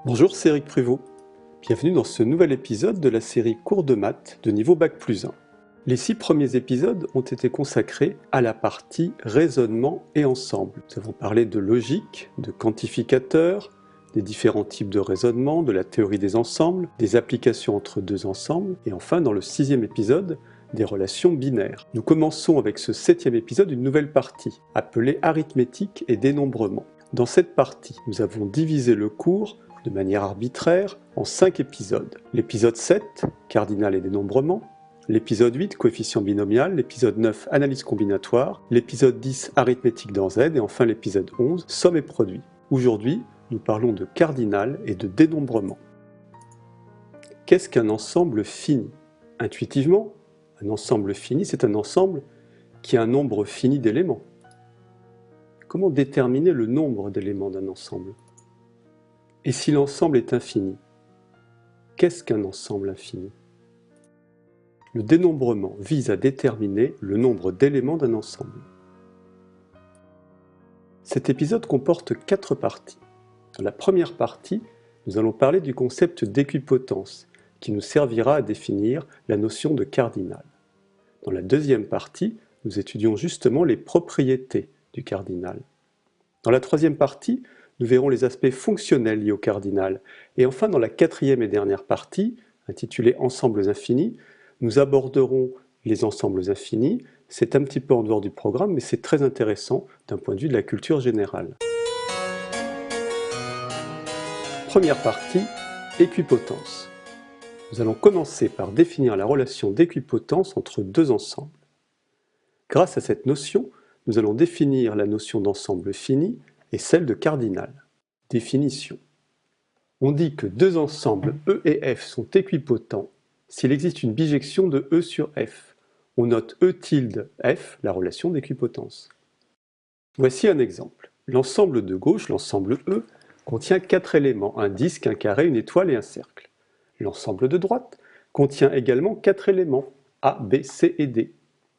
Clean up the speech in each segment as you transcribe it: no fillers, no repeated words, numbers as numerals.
Bonjour, c'est Eric Prévost. Bienvenue dans ce nouvel épisode de la série Cours de maths de niveau Bac+1. Les 6 premiers épisodes ont été consacrés à la partie raisonnement et ensemble. Nous avons parlé de logique, de quantificateurs, des différents types de raisonnement, de la théorie des ensembles, des applications entre deux ensembles, et enfin dans le 6e épisode, des relations binaires. Nous commençons avec ce 7e épisode une nouvelle partie, appelée arithmétique et dénombrement. Dans cette partie, nous avons divisé le cours de manière arbitraire en 5 épisodes. L'épisode 7, cardinal et dénombrement, l'épisode 8, coefficient binomial, l'épisode 9, analyse combinatoire, l'épisode 10, arithmétique dans Z, et enfin l'épisode 11, somme et produit. Aujourd'hui, nous parlons de cardinal et de dénombrement. Qu'est-ce qu'un ensemble fini? Intuitivement, un ensemble fini, c'est un ensemble qui a un nombre fini d'éléments. Comment déterminer le nombre d'éléments d'un ensemble? Et si l'ensemble est infini? Qu'est-ce qu'un ensemble infini? Le dénombrement vise à déterminer le nombre d'éléments d'un ensemble. Cet épisode comporte 4 parties. Dans la première partie, nous allons parler du concept d'équipotence, qui nous servira à définir la notion de cardinal. Dans la deuxième partie, nous étudions justement les propriétés du cardinal. Dans la troisième partie, nous verrons les aspects fonctionnels liés au cardinal. Et enfin, dans la 4e et dernière partie, intitulée Ensembles infinis, nous aborderons les ensembles infinis. C'est un petit peu en dehors du programme, mais c'est très intéressant d'un point de vue de la culture générale. Première partie, équipotence. Nous allons commencer par définir la relation d'équipotence entre deux ensembles. Grâce à cette notion, nous allons définir la notion d'ensemble fini et celle de cardinal. Définition. On dit que deux ensembles E et F sont équipotents s'il existe une bijection de E sur F. On note E tilde F, la relation d'équipotence. Voici un exemple. L'ensemble de gauche, l'ensemble E, contient 4 éléments, un disque, un carré, une étoile et un cercle. L'ensemble de droite contient également 4 éléments, A, B, C et D.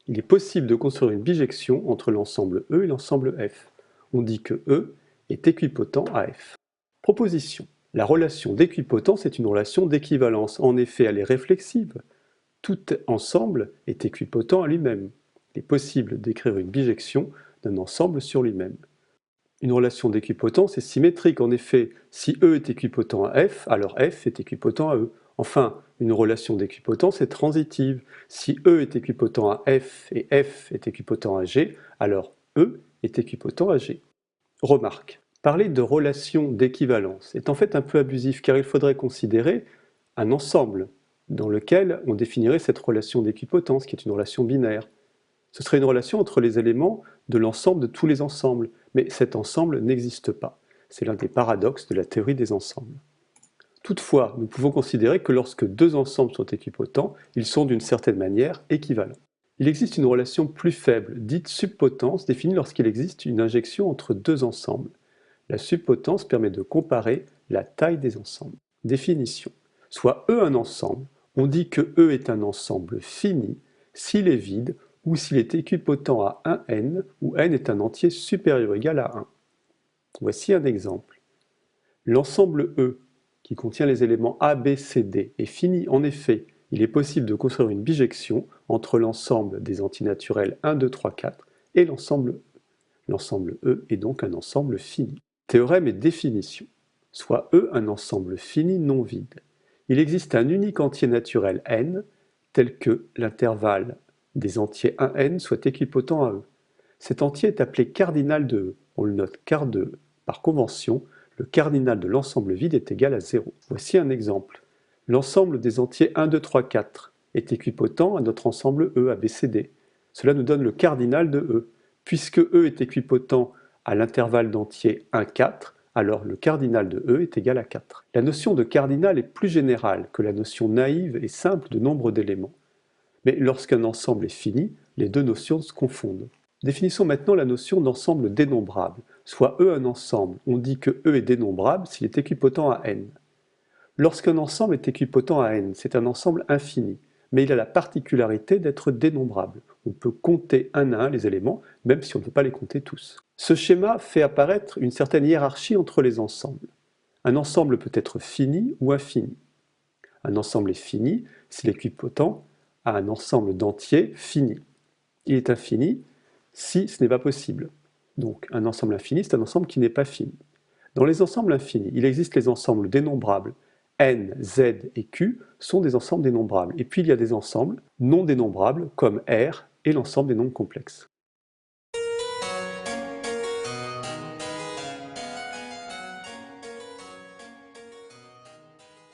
Il est possible de construire une bijection entre l'ensemble E et l'ensemble F. On dit que E est équipotent à F. Proposition. La relation d'équipotence est une relation d'équivalence. En effet, elle est réflexive. Tout ensemble est équipotent à lui-même. Il est possible d'écrire une bijection d'un ensemble sur lui-même. Une relation d'équipotence est symétrique. En effet, si E est équipotent à F, alors F est équipotent à E. Enfin, une relation d'équipotence est transitive. Si E est équipotent à F et F est équipotent à G, alors E est équipotent à G. Remarque, parler de relation d'équivalence est en fait un peu abusif car il faudrait considérer un ensemble dans lequel on définirait cette relation d'équipotence qui est une relation binaire. Ce serait une relation entre les éléments de l'ensemble de tous les ensembles, mais cet ensemble n'existe pas. C'est l'un des paradoxes de la théorie des ensembles. Toutefois, nous pouvons considérer que lorsque deux ensembles sont équipotents, ils sont d'une certaine manière équivalents. Il existe une relation plus faible, dite subpotence, définie lorsqu'il existe une injection entre deux ensembles. La subpotence permet de comparer la taille des ensembles. Définition. Soit E un ensemble, on dit que E est un ensemble fini s'il est vide ou s'il est équipotent à 1n, où n est un entier supérieur ou égal à 1. Voici un exemple. L'ensemble E, qui contient les éléments A, B, C, D, est fini. En effet, il est possible de construire une bijection entre l'ensemble des antinaturels 1, 2, 3, 4 et l'ensemble E. L'ensemble E est donc un ensemble fini. Théorème et définition. Soit E un ensemble fini non vide. Il existe un unique entier naturel n, tel que l'intervalle des entiers 1n soit équipotent à E. Cet entier est appelé cardinal de E. On le note car de E. Par convention, le cardinal de l'ensemble vide est égal à 0. Voici un exemple. L'ensemble des entiers 1, 2, 3, 4 est équipotent à notre ensemble E, ABCD. Cela nous donne le cardinal de E. Puisque E est équipotent à l'intervalle d'entiers 1, 4, alors le cardinal de E est égal à 4. La notion de cardinal est plus générale que la notion naïve et simple de nombre d'éléments. Mais lorsqu'un ensemble est fini, les deux notions se confondent. Définissons maintenant la notion d'ensemble dénombrable. Soit E un ensemble, on dit que E est dénombrable s'il est équipotent à n. Lorsqu'un ensemble est équipotent à n, c'est un ensemble infini, mais il a la particularité d'être dénombrable. On peut compter un à un les éléments, même si on ne peut pas les compter tous. Ce schéma fait apparaître une certaine hiérarchie entre les ensembles. Un ensemble peut être fini ou infini. Un ensemble est fini si l'équipotent a un ensemble d'entiers fini. Il est infini si ce n'est pas possible. Donc un ensemble infini, c'est un ensemble qui n'est pas fini. Dans les ensembles infinis, il existe les ensembles dénombrables. N, Z et Q sont des ensembles dénombrables. Et puis il y a des ensembles non dénombrables comme R et l'ensemble des nombres complexes.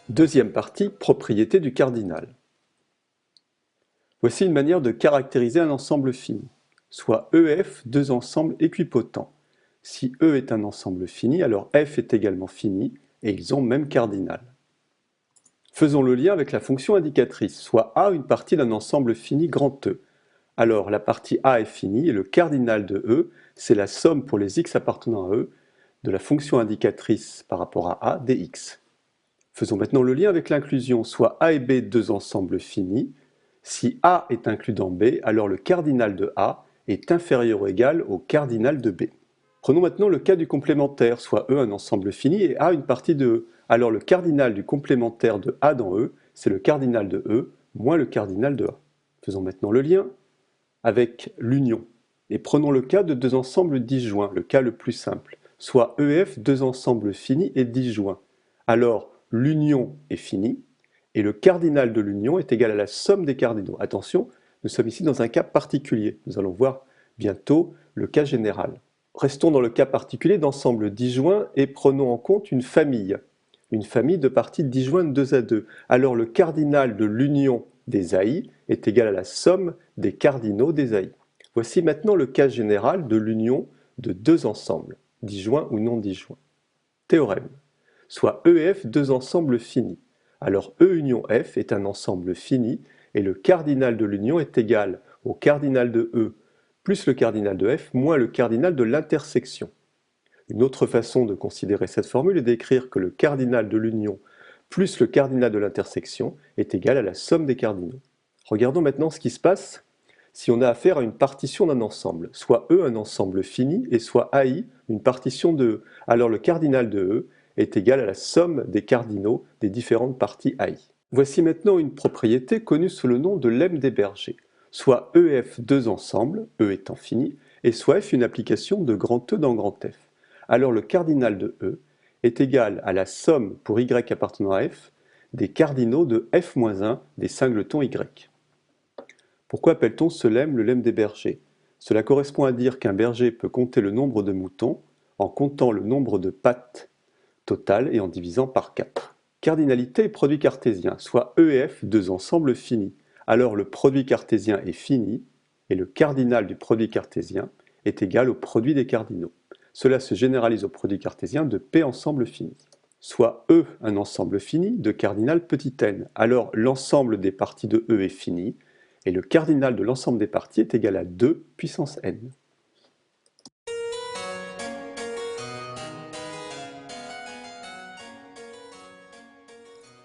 Deuxième partie, propriété du cardinal. Voici une manière de caractériser un ensemble fini, soit EF, deux ensembles équipotents. Si E est un ensemble fini, alors F est également fini, et ils ont même cardinal. Faisons le lien avec la fonction indicatrice, soit A une partie d'un ensemble fini grand E. Alors la partie A est finie, et le cardinal de E, c'est la somme pour les x appartenant à E de la fonction indicatrice par rapport à A des x. Faisons maintenant le lien avec l'inclusion, soit A et B deux ensembles finis. Si A est inclus dans B, alors le cardinal de A est inférieur ou égal au cardinal de B. Prenons maintenant le cas du complémentaire, soit E un ensemble fini et A une partie de E. Alors le cardinal du complémentaire de A dans E, c'est le cardinal de E moins le cardinal de A. Faisons maintenant le lien avec l'union. Et prenons le cas de deux ensembles disjoints, le cas le plus simple, soit EF deux ensembles finis et disjoints. Alors l'union est finie, et le cardinal de l'union est égal à la somme des cardinaux. Attention, nous sommes ici dans un cas particulier. Nous allons voir bientôt le cas général. Restons dans le cas particulier d'ensemble disjoint et prenons en compte une famille de parties disjointes 2 à 2. Alors le cardinal de l'union des AI est égal à la somme des cardinaux des AI. Voici maintenant le cas général de l'union de deux ensembles, disjoints ou non disjoints. Théorème. Soit EF deux ensembles finis. Alors E union F est un ensemble fini et le cardinal de l'union est égal au cardinal de E plus le cardinal de F moins le cardinal de l'intersection. Une autre façon de considérer cette formule est d'écrire que le cardinal de l'union plus le cardinal de l'intersection est égal à la somme des cardinaux. Regardons maintenant ce qui se passe si on a affaire à une partition d'un ensemble, soit E un ensemble fini et soit AI une partition de E. Alors le cardinal de E est égal à la somme des cardinaux des différentes parties AI. Voici maintenant une propriété connue sous le nom de lemme des bergers, soit EF deux ensembles, E étant fini, et soit F une application de grand E dans grand F. Alors le cardinal de E est égal à la somme pour Y appartenant à F des cardinaux de F-1 des singletons Y. Pourquoi appelle-t-on ce lemme le lemme des bergers? Cela correspond à dire qu'un berger peut compter le nombre de moutons en comptant le nombre de pattes total et en divisant par 4. Cardinalité et produit cartésien, soit E et F, deux ensembles finis. Alors le produit cartésien est fini et le cardinal du produit cartésien est égal au produit des cardinaux. Cela se généralise au produit cartésien de P ensemble fini. Soit E un ensemble fini de cardinal petit n. Alors l'ensemble des parties de E est fini et le cardinal de l'ensemble des parties est égal à 2 puissance n.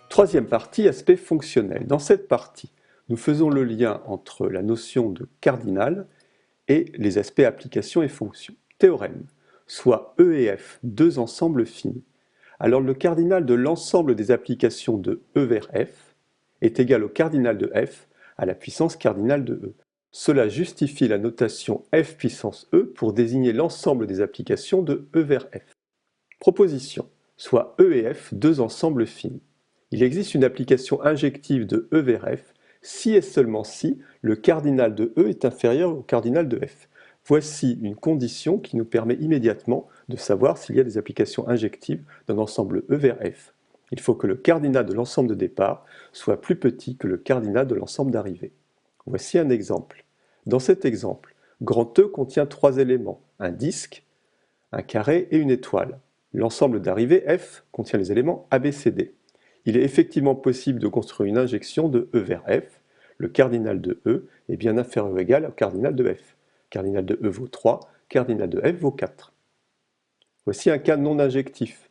Troisième partie, aspect fonctionnel. Dans cette partie, nous faisons le lien entre la notion de cardinal et les aspects application et fonction. Théorème, soit E et F, deux ensembles finis. Alors le cardinal de l'ensemble des applications de E vers F est égal au cardinal de F à la puissance cardinale de E. Cela justifie la notation F puissance E pour désigner l'ensemble des applications de E vers F. Proposition, soit E et F, deux ensembles finis. Il existe une application injective de E vers F si et seulement si le cardinal de E est inférieur au cardinal de F. Voici une condition qui nous permet immédiatement de savoir s'il y a des applications injectives d'un ensemble E vers F. Il faut que le cardinal de l'ensemble de départ soit plus petit que le cardinal de l'ensemble d'arrivée. Voici un exemple. Dans cet exemple, grand E contient trois éléments, un disque, un carré et une étoile. L'ensemble d'arrivée F contient les éléments A, B, C, D. Il est effectivement possible de construire une injection de E vers F. Le cardinal de E est bien inférieur ou égal au cardinal de F. Cardinal de E vaut 3, cardinal de F vaut 4. Voici un cas non injectif.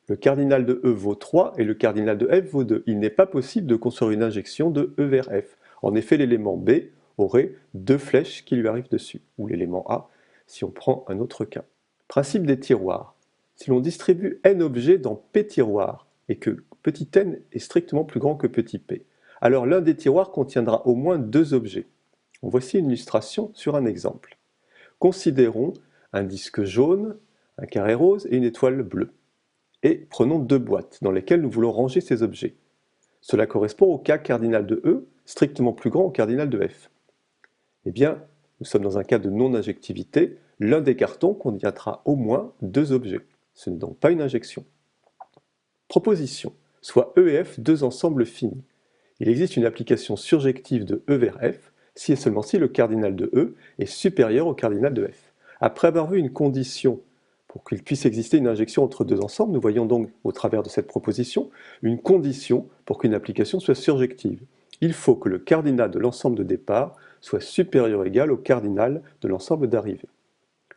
Le cardinal de E vaut 3 et le cardinal de F vaut 2. Il n'est pas possible de construire une injection de E vers F. En effet, l'élément B aurait deux flèches qui lui arrivent dessus, ou l'élément A, si on prend un autre cas. Principe des tiroirs. Si l'on distribue n objets dans P tiroirs et que petit n est strictement plus grand que petit p, alors l'un des tiroirs contiendra au moins 2 objets. Voici une illustration sur un exemple. Considérons un disque jaune, un carré rose et une étoile bleue. Et prenons 2 boîtes dans lesquelles nous voulons ranger ces objets. Cela correspond au cas cardinal de E, strictement plus grand au cardinal de F. Eh bien, nous sommes dans un cas de non-injectivité, l'un des cartons contiendra au moins 2 objets. Ce n'est donc pas une injection. Proposition. Soit E et F deux ensembles finis. Il existe une application surjective de E vers F, si et seulement si le cardinal de E est supérieur au cardinal de F. Après avoir vu une condition pour qu'il puisse exister une injection entre deux ensembles, nous voyons donc, au travers de cette proposition, une condition pour qu'une application soit surjective. Il faut que le cardinal de l'ensemble de départ soit supérieur ou égal au cardinal de l'ensemble d'arrivée.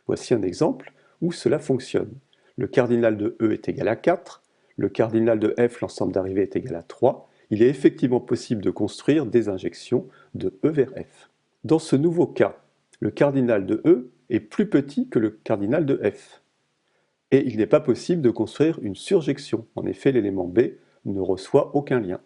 Voici un exemple où cela fonctionne. Le cardinal de E est égal à 4, le cardinal de F, l'ensemble d'arrivée, est égal à 3. Il est effectivement possible de construire des injections de E vers F. Dans ce nouveau cas, le cardinal de E est plus petit que le cardinal de F. Et il n'est pas possible de construire une surjection. En effet, l'élément B ne reçoit aucun lien.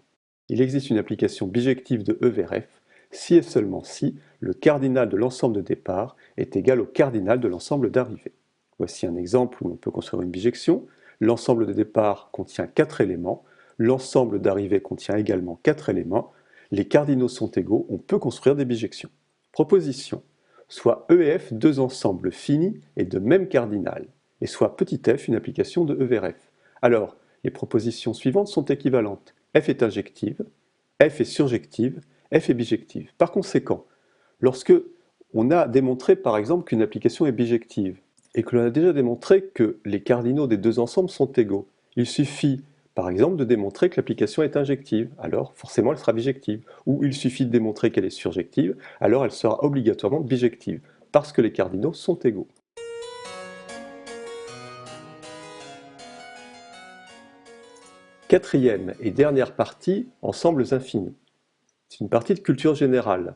Il existe une application bijective de E vers F si et seulement si le cardinal de l'ensemble de départ est égal au cardinal de l'ensemble d'arrivée. Voici un exemple où on peut construire une bijection. L'ensemble de départ contient 4 éléments, l'ensemble d'arrivée contient également 4 éléments. Les cardinaux sont égaux, on peut construire des bijections. Proposition. Soit E et F deux ensembles finis et de même cardinal, et soit petit f une application de E vers F. Alors, les propositions suivantes sont équivalentes. F est injective, F est surjective, F est bijective. Par conséquent, lorsque on a démontré par exemple qu'une application est bijective, et que l'on a déjà démontré que les cardinaux des deux ensembles sont égaux, il suffit par exemple de démontrer que l'application est injective, alors forcément elle sera bijective. Ou il suffit de démontrer qu'elle est surjective, alors elle sera obligatoirement bijective, parce que les cardinaux sont égaux. Quatrième et dernière partie, ensembles infinis. C'est une partie de culture générale.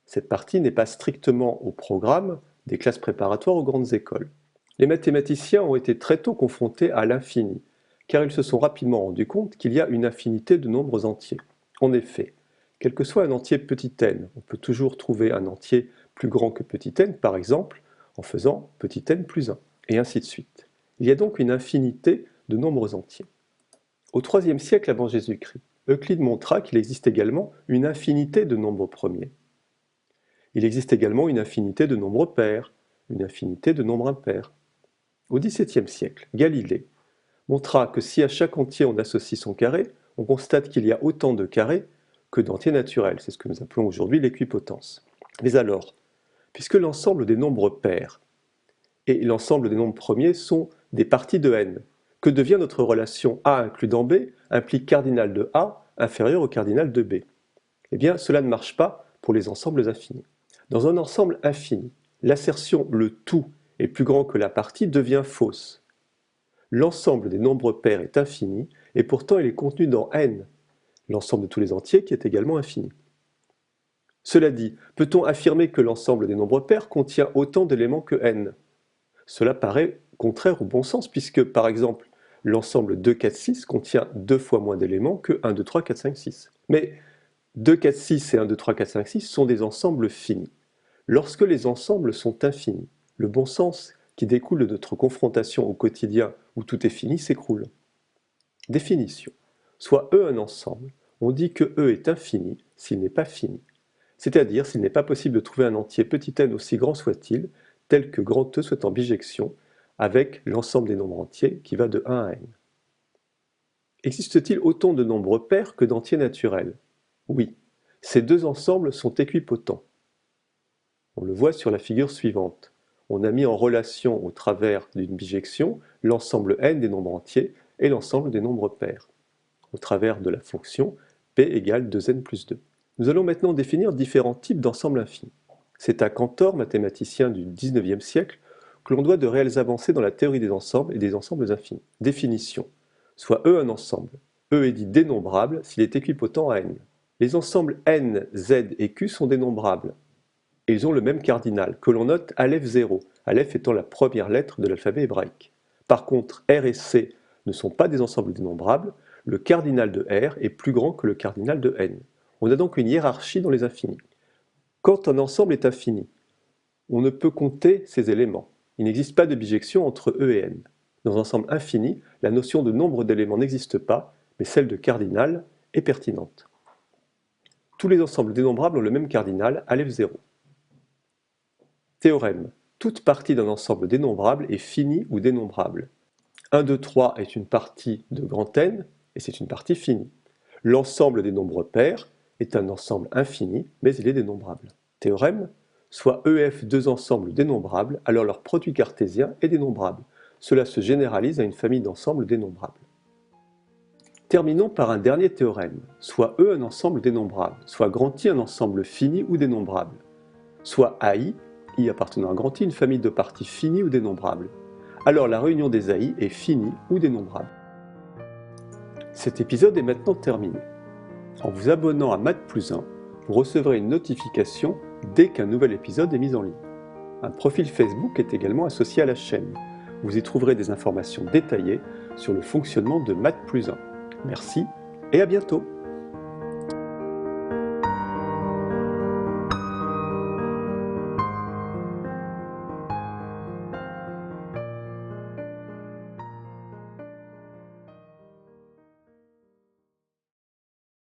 Cette partie n'est pas strictement au programme des classes préparatoires aux grandes écoles. Les mathématiciens ont été très tôt confrontés à l'infini, car ils se sont rapidement rendus compte qu'il y a une infinité de nombres entiers. En effet, quel que soit un entier petit n, on peut toujours trouver un entier plus grand que petit n, par exemple, en faisant petit n plus 1, et ainsi de suite. Il y a donc une infinité de nombres entiers. Au IIIe siècle avant Jésus-Christ, Euclide montra qu'il existe également une infinité de nombres premiers. Il existe également une infinité de nombres pairs, une infinité de nombres impairs. Au XVIIe siècle, Galilée montra que si à chaque entier on associe son carré, on constate qu'il y a autant de carrés que d'entiers naturels. C'est ce que nous appelons aujourd'hui l'équipotence. Mais alors, puisque l'ensemble des nombres pairs et l'ensemble des nombres premiers sont des parties de n, que devient notre relation A inclus dans B implique cardinal de A inférieur au cardinal de B? Eh bien, cela ne marche pas pour les ensembles infinis. Dans un ensemble infini, l'assertion « le tout est plus grand que la partie » devient fausse. L'ensemble des nombres pairs est infini, et pourtant il est contenu dans n, l'ensemble de tous les entiers qui est également infini. Cela dit, peut-on affirmer que l'ensemble des nombres pairs contient autant d'éléments que n? Cela paraît contraire au bon sens, puisque, par exemple, l'ensemble 2, 4, 6 contient 2 fois moins d'éléments que 1, 2, 3, 4, 5, 6. Mais 2, 4, 6 et 1, 2, 3, 4, 5, 6 sont des ensembles finis. Lorsque les ensembles sont infinis, le bon sens qui découle de notre confrontation au quotidien où tout est fini s'écroule. Définition. Soit E un ensemble, on dit que E est infini s'il n'est pas fini. C'est-à-dire s'il n'est pas possible de trouver un entier petit n aussi grand soit-il, tel que grand E soit en bijection, avec l'ensemble des nombres entiers qui va de 1 à n. Existe-t-il autant de nombres pairs que d'entiers naturels? Oui, ces deux ensembles sont équipotents. On le voit sur la figure suivante. On a mis en relation au travers d'une bijection l'ensemble n des nombres entiers et l'ensemble des nombres pairs, au travers de la fonction p égale 2n plus 2. Nous allons maintenant définir différents types d'ensembles infinis. C'est à Cantor, mathématicien du XIXe siècle, que l'on doit de réelles avancées dans la théorie des ensembles et des ensembles infinis. Définition. Soit E un ensemble. E est dit dénombrable s'il est équipotent à n. Les ensembles n, z et q sont dénombrables. Et ils ont le même cardinal, que l'on note Aleph 0, Aleph étant la première lettre de l'alphabet hébraïque. Par contre, R et C ne sont pas des ensembles dénombrables, le cardinal de R est plus grand que le cardinal de N. On a donc une hiérarchie dans les infinis. Quand un ensemble est infini, on ne peut compter ses éléments. Il n'existe pas de bijection entre E et N. Dans un ensemble infini, la notion de nombre d'éléments n'existe pas, mais celle de cardinal est pertinente. Tous les ensembles dénombrables ont le même cardinal, Aleph 0. Théorème. Toute partie d'un ensemble dénombrable est finie ou dénombrable. 1, 2, 3 est une partie de grand N, et c'est une partie finie. L'ensemble des nombres pairs est un ensemble infini, mais il est dénombrable. Théorème. Soit EF deux ensembles dénombrables, alors leur produit cartésien est dénombrable. Cela se généralise à une famille d'ensembles dénombrables. Terminons par un dernier théorème. Soit E un ensemble dénombrable, soit grand I un ensemble fini ou dénombrable. Soit AI, I appartenant à grand I, une famille de parties finies ou dénombrables. Alors la réunion des AI est finie ou dénombrable. Cet épisode est maintenant terminé. En vous abonnant à Math+1, vous recevrez une notification dès qu'un nouvel épisode est mis en ligne. Un profil Facebook est également associé à la chaîne. Vous y trouverez des informations détaillées sur le fonctionnement de Math+1. Merci et à bientôt.